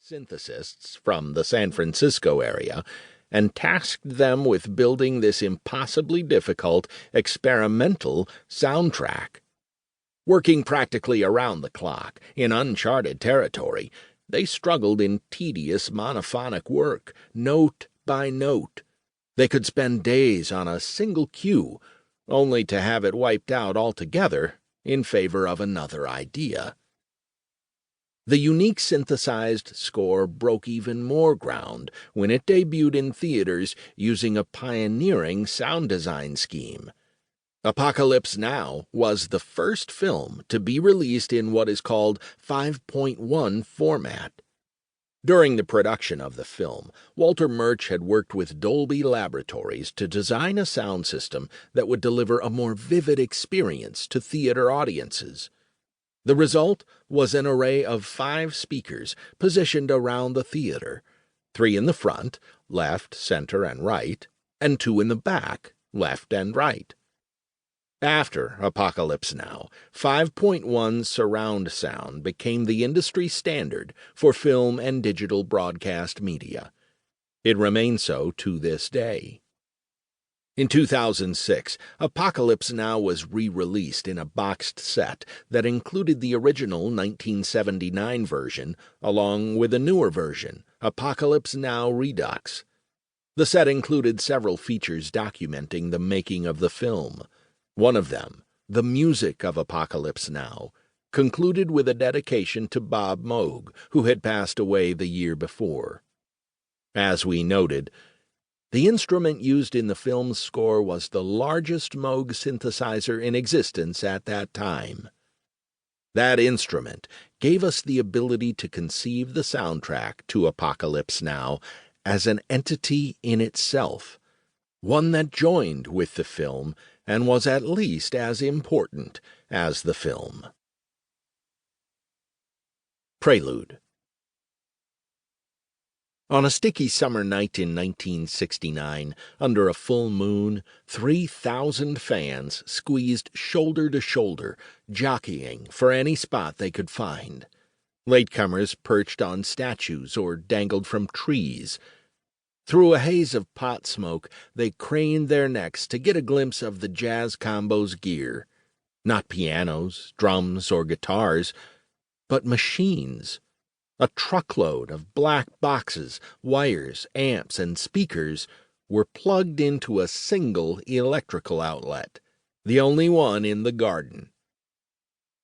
synthesists from the San Francisco area and tasked them with building this impossibly difficult experimental soundtrack. Working practically around the clock, in uncharted territory, they struggled in tedious monophonic work, note by note. They could spend days on a single cue, only to have it wiped out altogether in favor of another idea. The unique synthesized score broke even more ground when it debuted in theaters using a pioneering sound design scheme. Apocalypse Now was the first film to be released in what is called 5.1 format. During the production of the film, Walter Murch had worked with Dolby Laboratories to design a sound system that would deliver a more vivid experience to theater audiences. The result was an array of 5 speakers positioned around the theater, 3 in the front, left, center, and right, and 2 in the back, left and right. After Apocalypse Now, 5.1 surround sound became the industry standard for film and digital broadcast media. It remains so to this day. In 2006, Apocalypse Now was re-released in a boxed set that included the original 1979 version along with a newer version, Apocalypse Now Redux. The set included several features documenting the making of the film. One of them, the music of Apocalypse Now, concluded with a dedication to Bob Moog, who had passed away the year before. As we noted, the instrument used in the film's score was the largest Moog synthesizer in existence at that time. That instrument gave us the ability to conceive the soundtrack to Apocalypse Now as an entity in itself, one that joined with the film and was at least as important as the film. Prelude. On a sticky summer night in 1969, under a full moon, 3,000 fans squeezed shoulder to shoulder, jockeying for any spot they could find. Latecomers perched on statues or dangled from trees. Through a haze of pot smoke, they craned their necks to get a glimpse of the jazz combo's gear. Not pianos, drums, or guitars, but machines. A truckload of black boxes, wires, amps, and speakers were plugged into a single electrical outlet, the only one in the garden.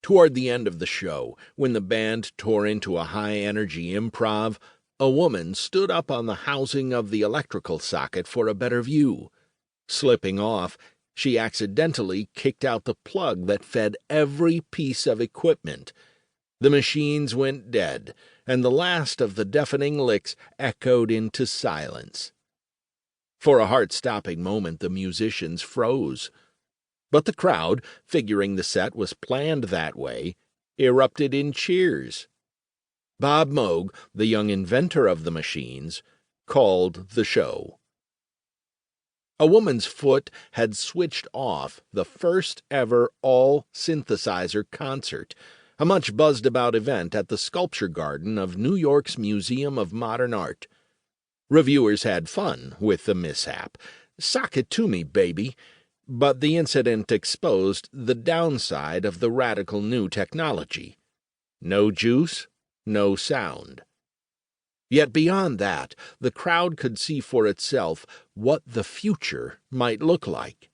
Toward the end of the show, when the band tore into a high-energy improv, a woman stood up on the housing of the electrical socket for a better view. Slipping off, she accidentally kicked out the plug that fed every piece of equipment. The machines went dead, and the last of the deafening licks echoed into silence. For a heart-stopping moment the musicians froze. But the crowd, figuring the set was planned that way, erupted in cheers. Bob Moog, the young inventor of the machines, called the show. A woman's foot had switched off the first ever all-synthesizer concert, a much buzzed-about event at the Sculpture Garden of New York's Museum of Modern Art. Reviewers had fun with the mishap. Sock it to me, baby. But the incident exposed the downside of the radical new technology. No juice, no sound. Yet beyond that, the crowd could see for itself what the future might look like.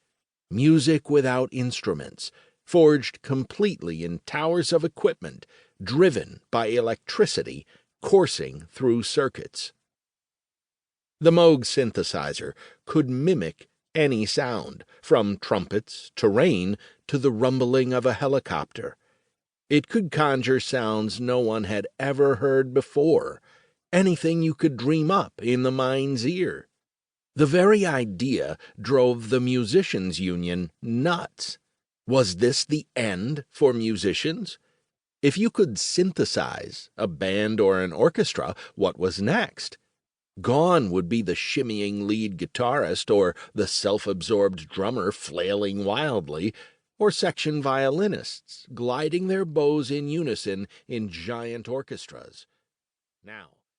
Music without instruments, forged completely in towers of equipment, driven by electricity coursing through circuits. The Moog synthesizer could mimic any sound, from trumpets to rain to the rumbling of a helicopter. It could conjure sounds no one had ever heard before, anything you could dream up in the mind's ear. The very idea drove the musicians' union nuts. Was this the end for musicians? If you could synthesize a band or an orchestra, what was next? Gone would be the shimmying lead guitarist or the self-absorbed drummer flailing wildly, or section violinists gliding their bows in unison in giant orchestras. Now,